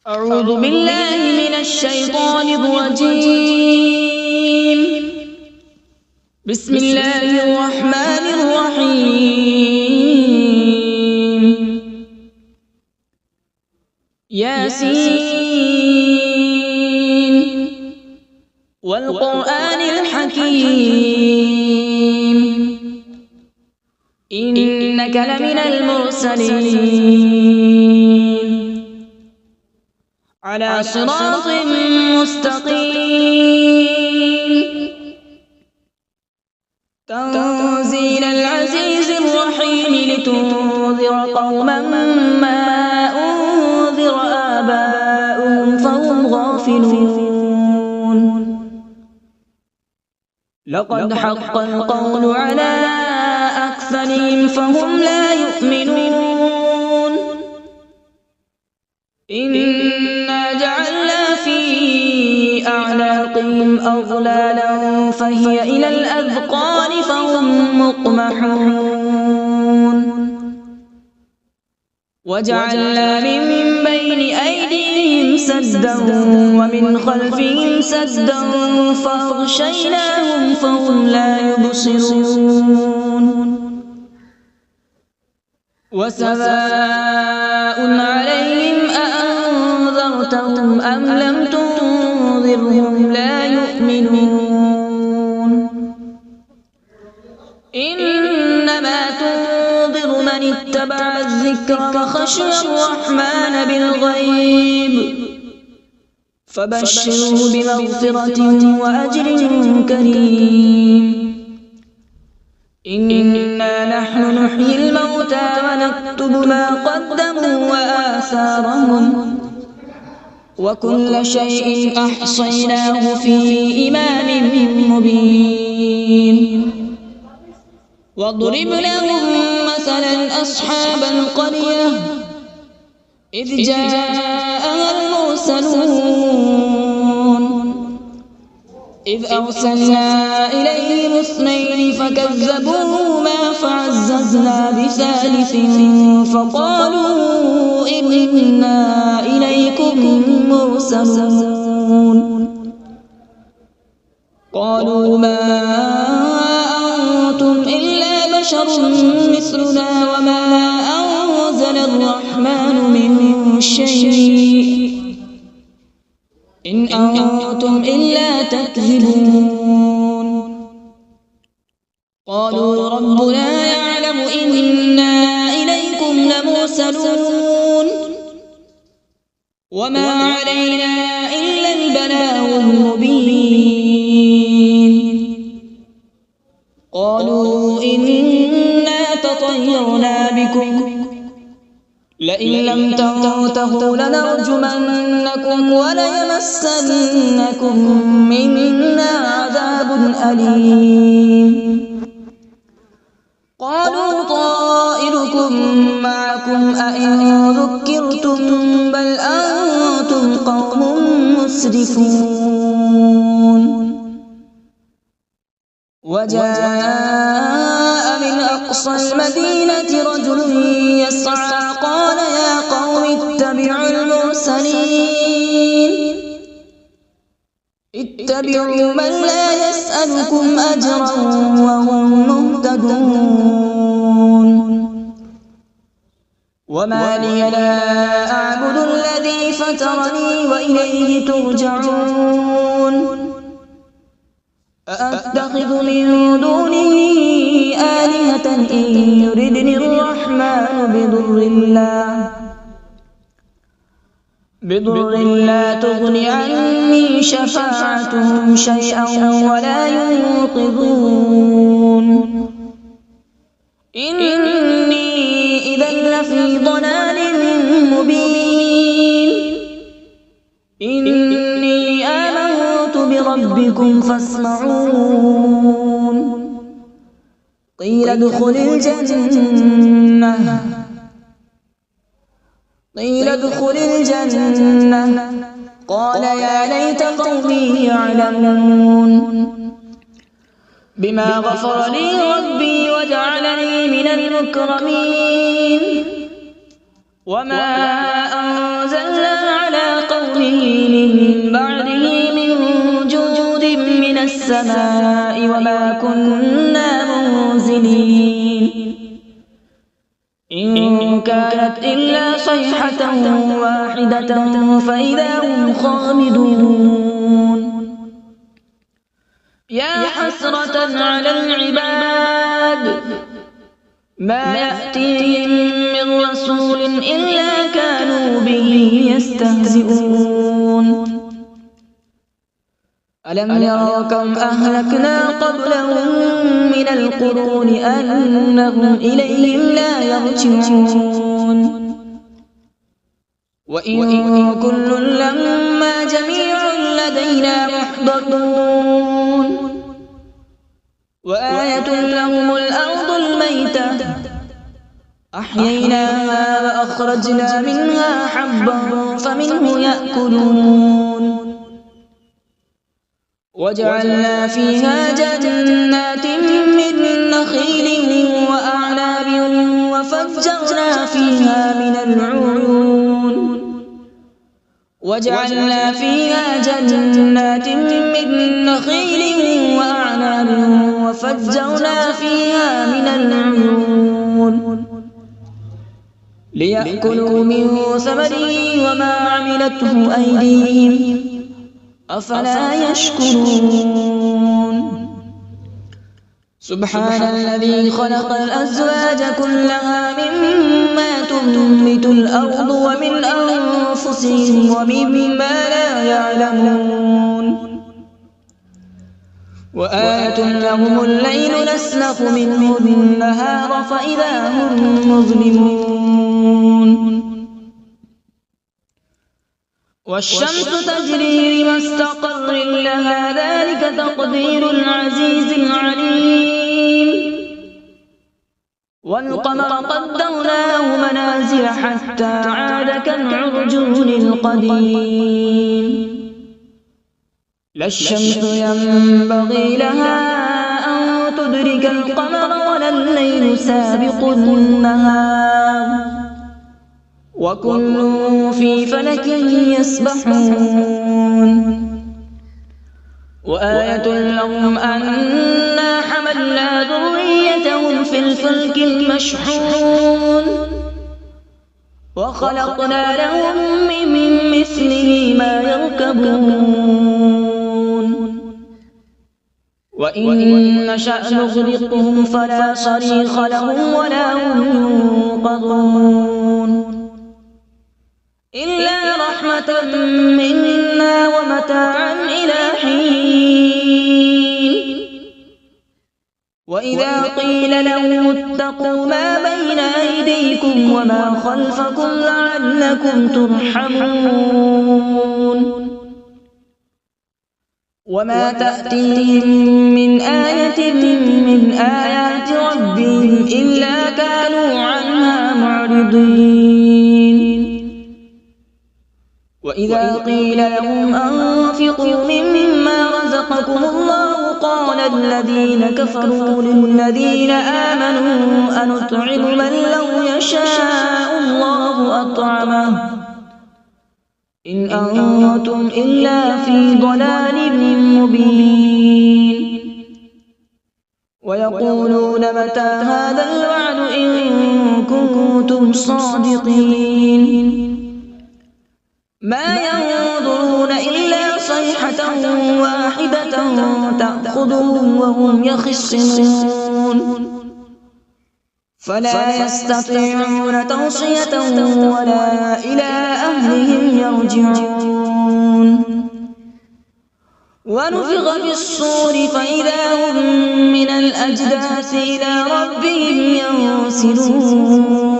أعوذ بالله من الشيطان الرجيم. بسم الله الرحمن الرحيم. ياسين والقرآن الحكيم إنك لمن المرسلين على صراط مستقيم تنزيل العزيز الرحيم لتنذر قوما ما أنذر آباؤهم فهم غافلون. لقد حق القول على أكثرهم فهم لا يؤمنون. إنا جعلنا في أعناقهم أغلالا فهي إلى الأذقان فهم مقمحون. وجعلنا من بين أيديهم سدا ومن خلفهم سدا فأغشيناهم فهم لا يبصرون. وسواء عليهم أأنذرتهم أم لم تنذرهم لا يؤمنون. إنما تنذر من اتبع الذكر وخشي الرحمن بالغيب فبشره بمغفرة وأجر كريم. إنا نحن نحيي الموتى ونكتب ما قدموا وآثارهم وكل شيء أحصيناه في إمام مبين. واضرب لهم مثلا أصحاب القرية إذ جاءها المرسلون إذ أرسلنا إليهم اثنين فكذبوهما فعززنا بثالث فقالوا إنا إليكم مرسلون. قالوا ما أنتم إلا بشر مثلنا وما أنزل الرحمن من شيء إن أنتم إلا تكذبون. قالوا ربنا يعلم إنا إليكم لمرسلون وما علينا إلا البلاغ المبين. قالوا إنا تطيرنا بكم لئن لم تنتهوا لنرجمنكم وليمسنكم منا عذاب أليم. قالوا طائركم معكم أئن ذكرتم بل أنتم قوم مسرفون. وجاء من أقصى المدينة رجل يسعى قال يا قوم اتبعوا المرسلين اتبعوا من لا يسألكم أجرا وهم مهتدون. وما لي لا أعبد الذي فطرني وإليه ترجعون. أأتخذ من دونه آلهة إن يردني الرحمن بضر لا تغن عني شفاعتهم شيئا ولا ينقذون. إني إذا لفي ضلال مبين. إني آمنت بربكم فاسمعون. قيل ادخل الجنة قال يا ليت قومي يعلمون. بما غفر لي ربي وجعلني من المكرمين. وما أنزلنا على من بعده من جود من السماء وما كنا منزلين إن كانت إلا صيحة واحدة فإذا هم خامدون يا حسرة على العباد ما يأتيهم من رسول إلا كانوا به يستهزئون ألم يروا كم أهلكنا قبلهم من القرون أنهم إليهم لا يرجعون وإن كل لما جميع لدينا محضرون وآية لهم الأرض الميتة أحييناها وأخرجنا منها حبا فمنه يأكلون وجعلنا فيها جنات من نخيل وأعناب وفجرنا فيها من العيون وجعلنا فيها جنات من نخيل وأعناب وفجرنا فيها من العيون ليأكلوا من ثمره وما عملته أيديهم أفلا يشكرون سبحان الذي خلق الأزواج كلها مما تنبت الأرض ومن أنفسهم ومما لا يعلمون وآية لهم الليل نسلخ منه النهار فإذا هم مظلمون والشمس تجري لمستقر لها ذلك تقدير العزيز العليم والقمر قدرناه منازل حتى عاد كالعرجون القديم لا الشمس ينبغي لها أن تدرك القمر ولا الليل سابق النهار وكل في فلك يسبحون وآية لهم أنا حملنا ذريتهم في الفلك المشحون وخلقنا لهم من مثله ما يركبون وإن نشأ نغرقهم فلا صريخ لهم ولا هم ينقذون إلا رحمة منا ومتاعا إلى حين وإذا قيل لهم اتقوا ما بين أيديكم وما خلفكم لعلكم ترحمون وما تأتيهم من آية من آيات ربهم إلا كانوا عنها معرضين وإذا قيل لهم أنفقوا مما رزقكم الله قال الذين كفروا للذين آمنوا أنطعم من لو يشاء الله أطعمه إن أنتم إلا في ضلال مبين ويقولون متى هذا الوعد إن كنتم صادقين ما ينظرون إلا صيحة واحدة تأخذهم وهم يخصمون فلا يستطيعون توصية ولا إلى أهلهم يرجعون ونفخ في الصور فإذا هم من الأجداث إلى ربهم ينسلون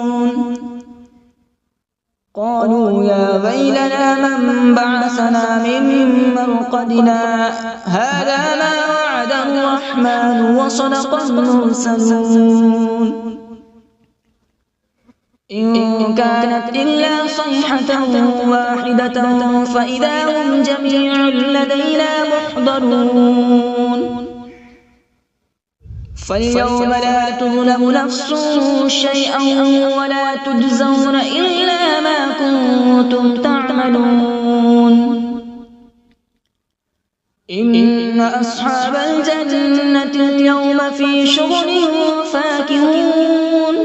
قالوا يا ويلنا من بعثنا من مرقدنا هذا ما وعد الرحمن وصدق المرسلون إن كانت إلا صيحة واحدة فإذا هم جميع لدينا محضرون فاليوم لا تظلم نفس شيئا ولا تجزون إلا ما كنتم تعملون إن أصحاب الجنة اليوم في شغل فاكهون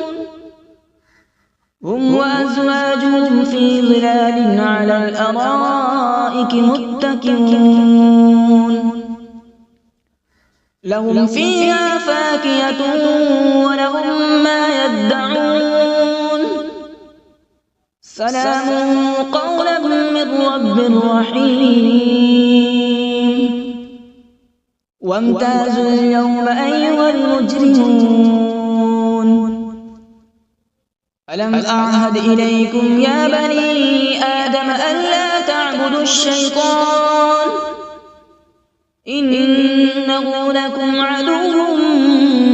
هم وأزواجهم في ظلال على الأرائك متكئون لهم فيها فاكهة ولهم ما يدعون سلام قولا من رب رحيم وامتازوا اليوم أيها المجرمون ألم أعهد إليكم يا بني آدم ألا تعبدوا الشيطان إنه لكم عدو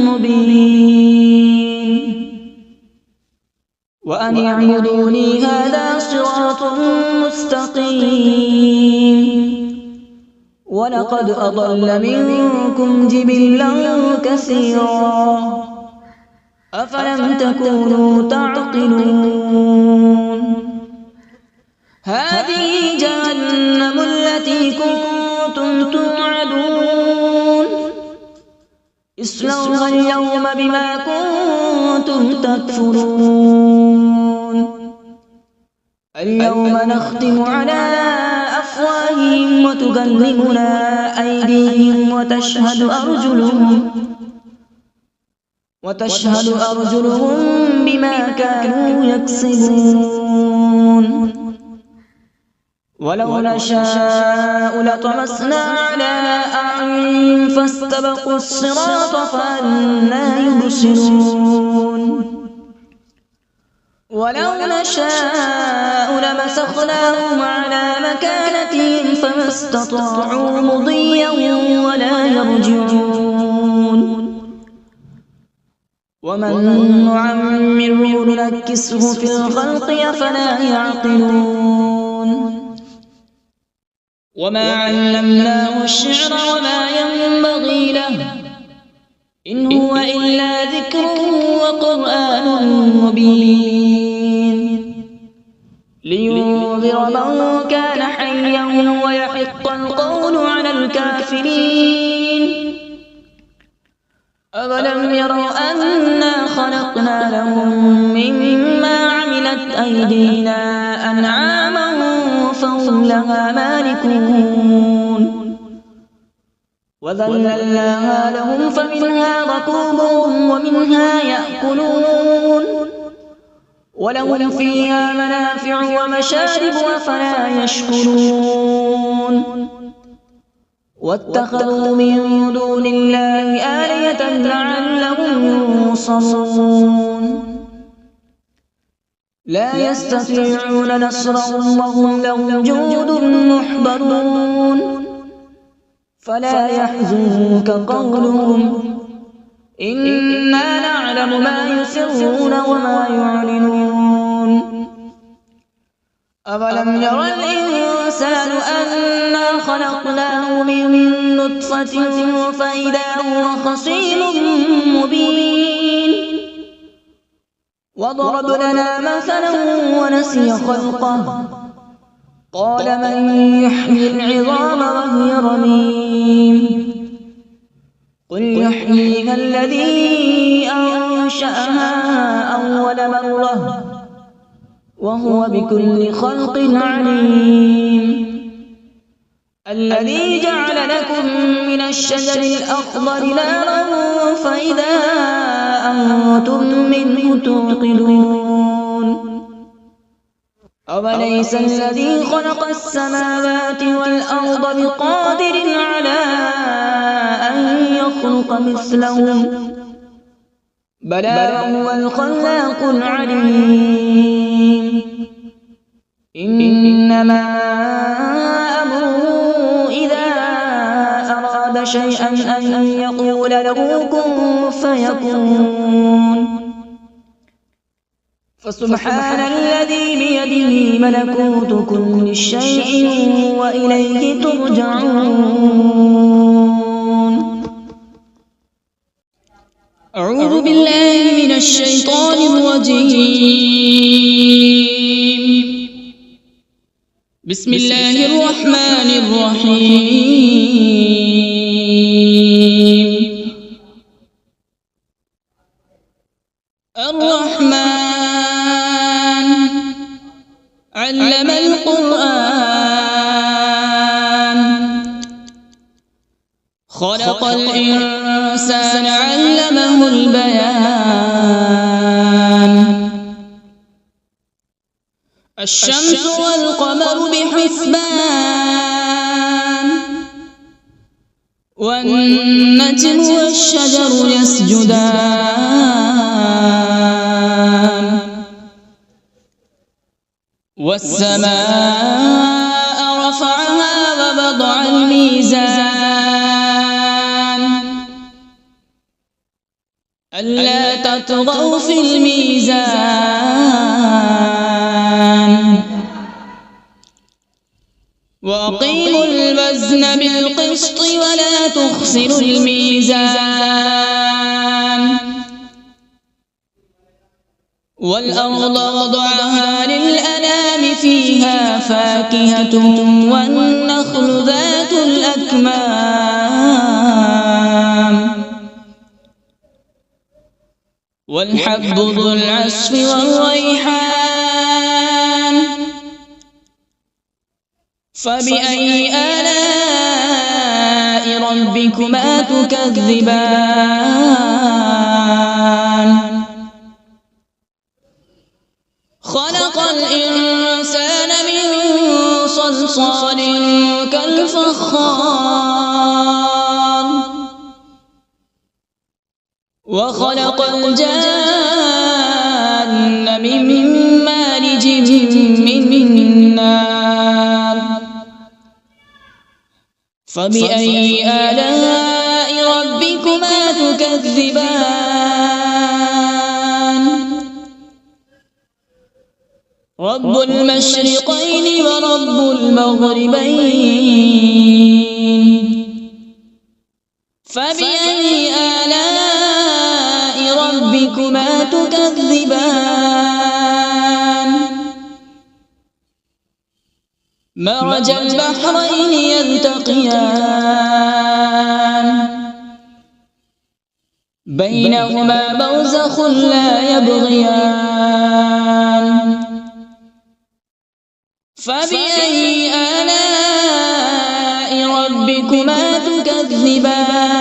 مبين وأن اعبدوني هذا صراط مستقيم ولقد أضل منكم جبلا كثيرا أفلم تكونوا تعقلون هذه جهنم التي كنتم توعدون اصلوها اليوم بما كنتم تكفرون اليوم نختم على أفواههم وتكلمنا أيديهم وتشهد أرجلهم بما كانوا يكسبون ولو نشاء لطمسنا على أعينهم فاستبقوا الصراط فأنى يبصرون ولو نشاء لمسخناهم على مكانتهم فما استطاعوا مضيا ولا يرجعون ومن نعمره ننكسه في الخلق أفلا يعقلون وما علمناه الشعر وما ينبغي له إن هو إلا ذكر وقرآن مبين لينذر من كان حيا ويحق القول على الكافرين أولم يروا أنا خلقنا لهم مما عملت أيدينا أنعاما فهم لها مالكون وذللناها لهم فمنها ركوبهم ومنها يأكلون ولهم فيها منافع ومشارب أفلا يشكرون واتخذوا من دون الله آلهة لعلهم ينصرون لا يستطيعون نصرهم وهم لهم جند محضرون فلا يحزنك قولهم إنا نعلم ما يسرون وما يعلنون أولم ير الإنسان أنا خلقناه من نطفة فإذا هو خصيم مبين وضرب لنا مثلا ونسي خلقه قال من يحيي العظام وهي رميم قل يحييها الذي أنشأها أول مرة وهو بكل خلق عليم الذي جعل لكم من الشجر الأخضر نارا فإذا أنتم منه توقدون أوليس الذي خلق السماوات والأرض بقادر على أن يخلق مثلهم بلى هو الخلاق العليم إنما أمره إذا أراد شيئا أن يقول له كن فيكون فسبحان الذي بيده ملكوت كل شيء وإليه ترجعون أعوذ بالله من الشيطان الرجيم بسم الله الرحمن الرحيم. الرحمن علم القرآن، خلق الإنسان علمه البيان. الشمس والقمر بحسبان، والنجم والشجر يسجدان. والسماء رفعها ووضع الميزان، ألا تطغوا في الميزان. وأقيموا الوزن بالقسط ولا تخسروا الميزان. والأرض وضعها للأنام، فيها فاكهة والنخل ذات الأكمام، والحب ذو العصف والريحان. فبأي آلاء ربكما تكذبان؟ خلق الإنسان من صلصال كالفخار، وخلق الجان من مارج من نار. فبأي آلاء ربكما تكذبان؟ رب المشرقين ورب المغربين. فبأي آلاء ربكما تكذبان؟ مرج البحرين يلتقيان، بينهما برزخ لا يبغيان. فبأي آلاء ربكما تكذبان؟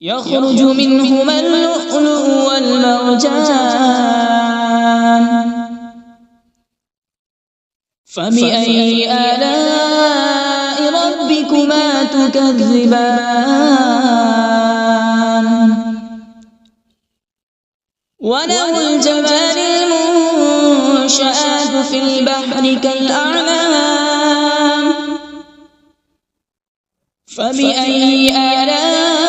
يخرج منهما اللؤلؤ والمرجان. فبأي آلاء ربكما تكذبان؟ وله الجوار المنشآت في البحر كالأعلام. فبأي آلاء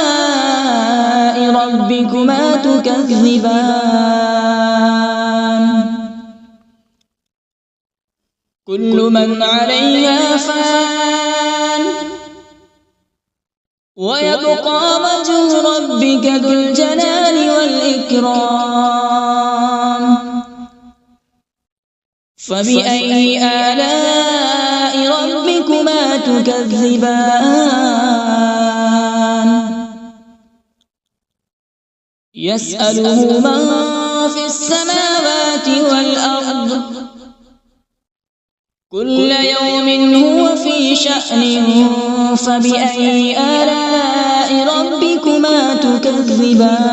ربكما تكذبان؟ كل من عليها فان، ويبقى وجه ربك ذو الجلال والإكرام. فبأي آلاء ربكما تكذبان؟ يسأله من في السماوات والأرض، كل يوم هو في شأن. فبأي آلاء ربكما تكذبان؟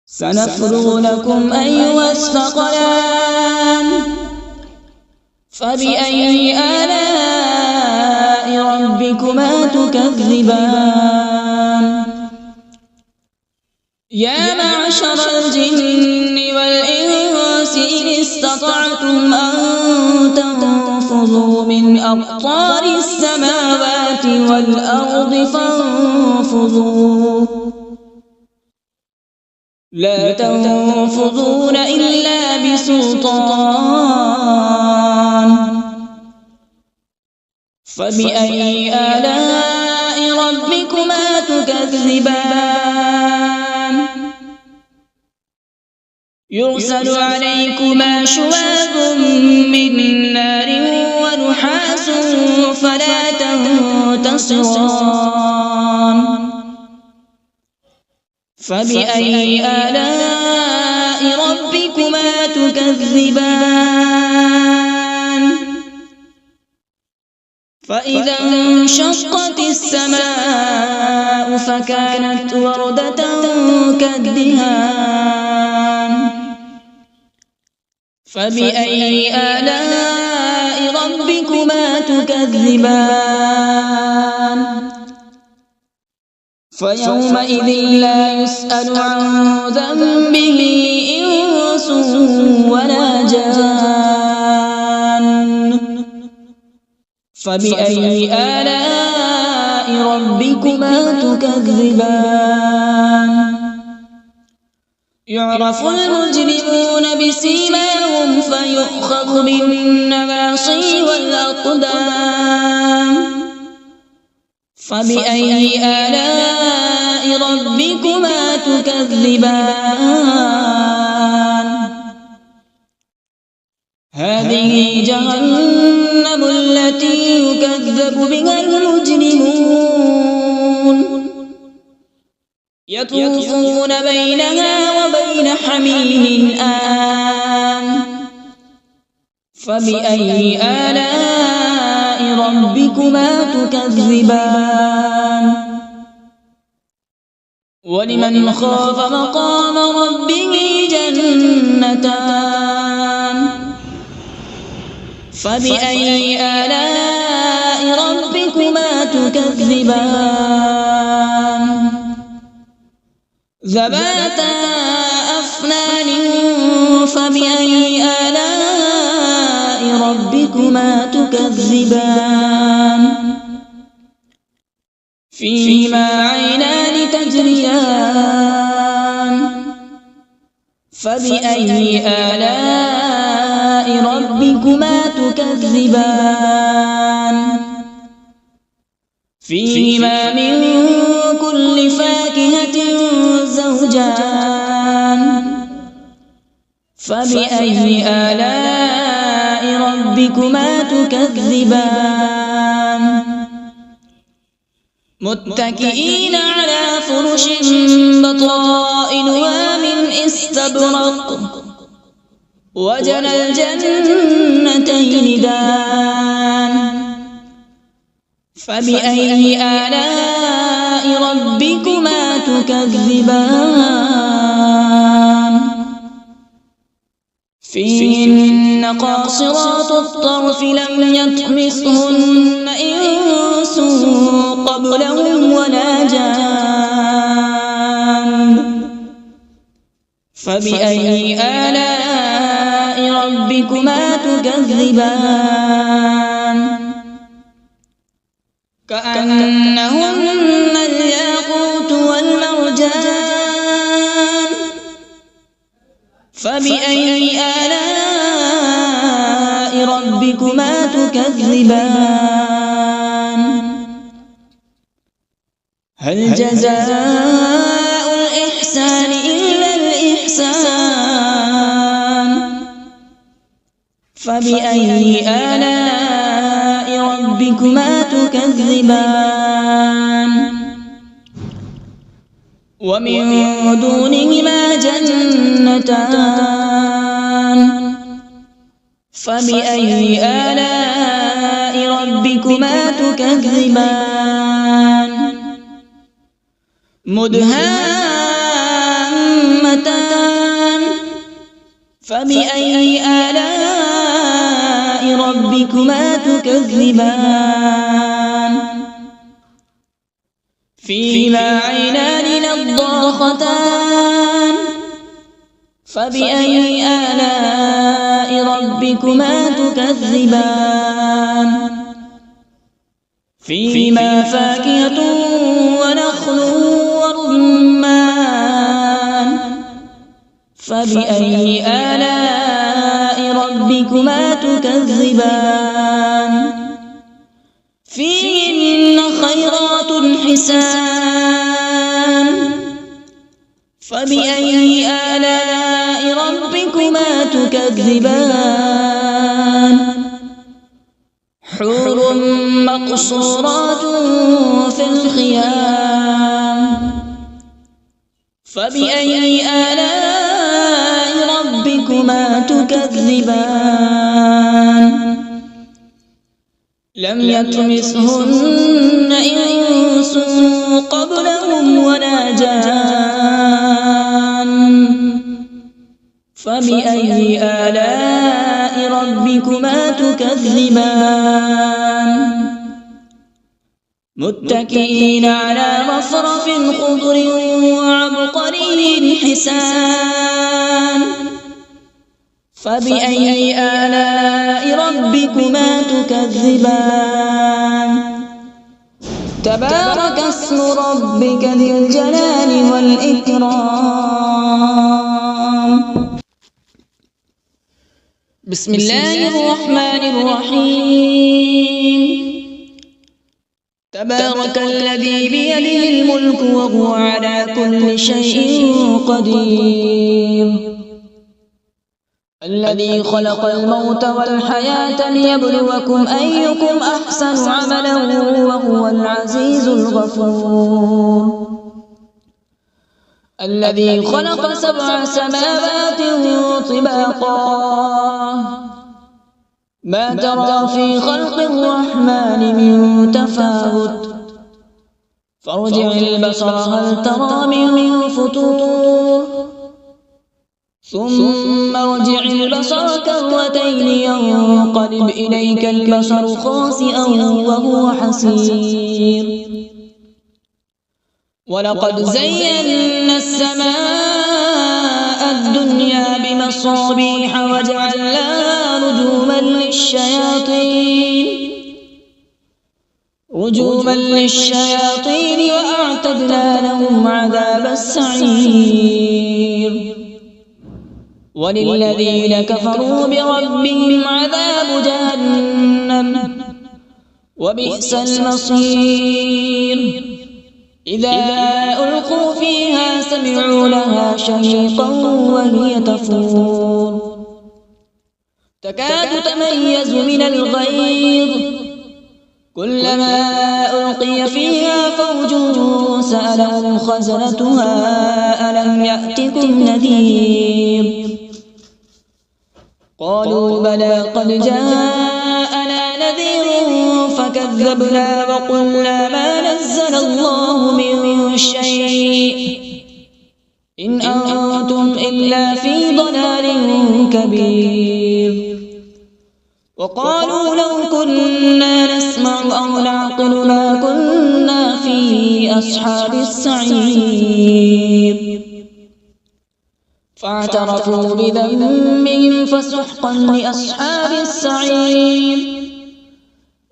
سنفرغ لكم أيها الثقلان. فبأي آلاء ربكما تكذبان؟ يا معشر الجن والإنس إن استطعتم أن تنفذوا من أقطار السماوات والأرض فانفذوا، لا تنفذون إلا بسلطان. فبأي آلاء ربكما تكذبان؟ يرسل عليكما شواظ من نار ونحاس فلا تنتصران فبأي آلاء ربكما تكذبان فإذا انشقت السماء فكانت وردة كالدهان فبأي آلاء ربكما تكذبان فيومئذ لا يسأل عن ذنبه إنس ولا جان فبأي آلاء ربكما تكذبان يعرف المجرمون بسيماهم فيؤخذ بالنواصي والأقدام فبأي آلاء ربكما تكذبان هذه جهنم التي يكذب بها المجرمون يطوفون بينها وبين حميم آن فبأي آلاء ربكما تكذبان ولمن خاف مقام ربه جنتان فبأي آلاء ربكما تكذبان ذواتا أفنان فبأي آلاء ربكما تكذبان فيهما عينان تجريان فبأي آلاء ربكما تكذبان فيهما من كل فاكهة زوجان فبأي آلاء ربكما تكذبان متكئين على فرش بطائنها من استبرق وجنى الجنتين دان فبأي آلاء ربكما تكذبان فيهن قاصرات الطرف لم يطمثهن إنس قبلهم ولا جان فبأي آلاء ربكما تكذبان كأنهن الياقوت والمرجان فبأي آلاء ربكما تكذبان هل جزاء الإحسان إلا الإحسان فبأي آلاء ربكما تكذبان ومن دونهما جنتان فبأي آلاء ربكما تكذبان مدهامتان فبأي آلاء ربكما تكذبان فيهما عينان نضاختان فبأي آلاء ربكما تكذبان فيهما فاكهة ونخل ورمان فبأي آلاء ربكما تكذبان فيهن خيرات حسان فبأي آلاء ربكما تكذبان حور مقصورات في الخيام فبأي آلاء ربكما تكذبان لم يطمثهن إنس قبلهم ولا جان فبأي آلاء ربكما تكذبان متكئين على رفرف خضر وعبقري حسان فبأي آلاء ربكما تكذبان تبارك اسم ربك ذي الجلال والإكرام بسم الله الرحمن الرحيم تبارك الذي بيده الملك وهو على كل شيء قدير الذي خلق الموت والحياة ليبلوكم أيكم أحسن عملا وهو العزيز الغفور الذي خلق 7 سماوات طباقا ما ترى في خلق الرحمن من تفاوت فارجع البصر هل ترى من فطور ثم ارجع البصر كرتين ينقلب إليك البصر خاسئا وهو حسير ولقد زينا السماء الدنيا بمصابيح وجعلناها رجوما للشياطين وأعتدنا لهم عذاب السعير وللذين كفروا بربهم عذاب جهنم وبئس المصير إذا ألقوا فيها سمعوا لها شهيقا وهي تفور تكاد تميز من الغيظ كلما ألقي فيها فوج سألهم خزنتها ألم يأتكم نذير قالوا بلى قد جاءنا نذير فكذبنا وقلنا ما نزل الله من شيء إن أنتم إلا في ضلال كبير وقالوا لو كنا نسمع أو نعقل ما كنا في أصحاب السعير فاعترفوا بذنبهم فسحقا لأصحاب السعير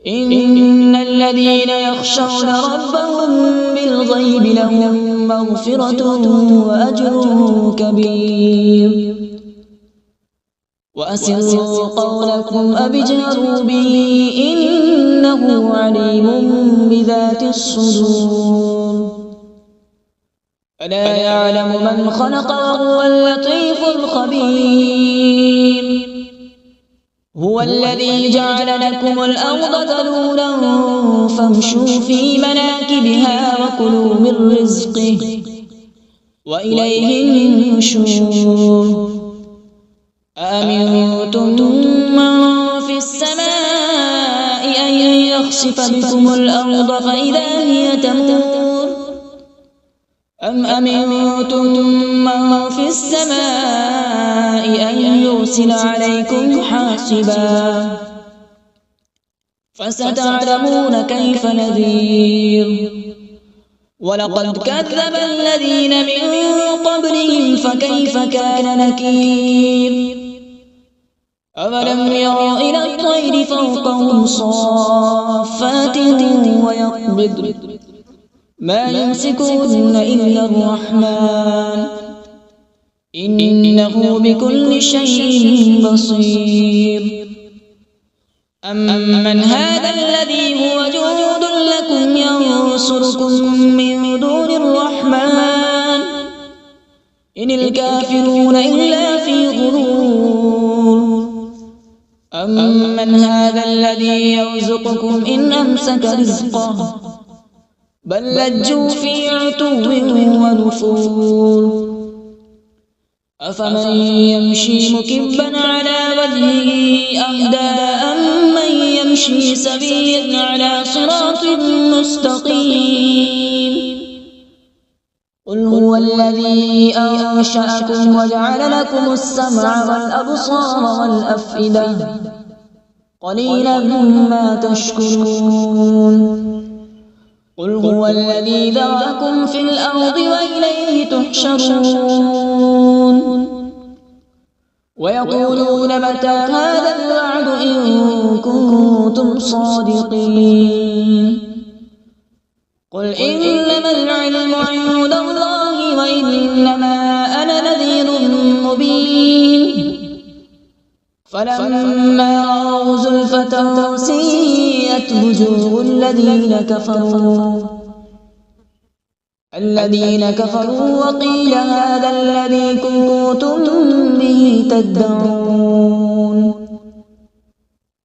إن الذين يخشون ربهم بالغيب لهم مغفرة وأجر كبير وأسروا قولكم أو اجهروا به إنه عليم بذات الصدور ألا يعلم من خلق وهو اللطيف الخبير هو الذي جعل لكم الأرض ذلولا فامشوا في مناكبها وكلوا من رزقه وإليه النشور أأمنتم من في السماء أن يخسف بكم الأرض فإذا هي تمور أم أمنتم من في السماء أن يرسل عليكم حاصبا فستعلمون كيف نذير ولقد كذب الذين من قبلهم فكيف كان نكير أولم يروا إلى الطير فوقهم صافات ويقبض ما يمسكون إلا الرحمن إنه بكل شيء بصير أمن هذا الذي هو جند لكم ينصركم من دون الرحمن إن الكافرون إلا في غرور أمن هذا الذي يرزقكم إن أمسك رزقه بل لجوا في عتو ونفور أفمن يمشي مكبا على وجهه أهدى أمن يمشي سويا على صراط مستقيم قل هو الذي أنشأكم وجعل لكم السمع والأبصار والأفئدة قليلا ما تشكرون قل هو الذي ذرأكم في الأرض وإليه تحشرون ويقولون متى هذا الوعد إن كنتم صادقين قل إنما العلم عند الله وإنما أنا نذير مبين فلما رأوا زلفة سيئت وجوه الذين كفروا وقيل هذا الذي كنتم به تدعون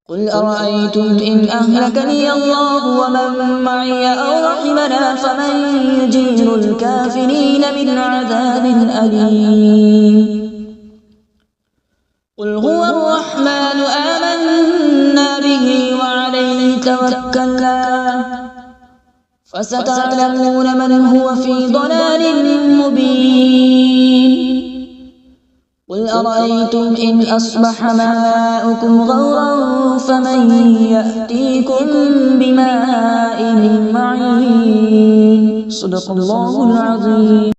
قل أرأيتم إن أهلكني الله ومن معي أو رحمنا فمن يجير الكافرين من عذاب أليم قل هو الرحمن آمنا به وعليه توكلنا فستعلمون من هو في ضلال مبين قل أرأيتم إن أصبح ماؤكم غورا فمن يأتيكم بماء معين صدق الله العظيم.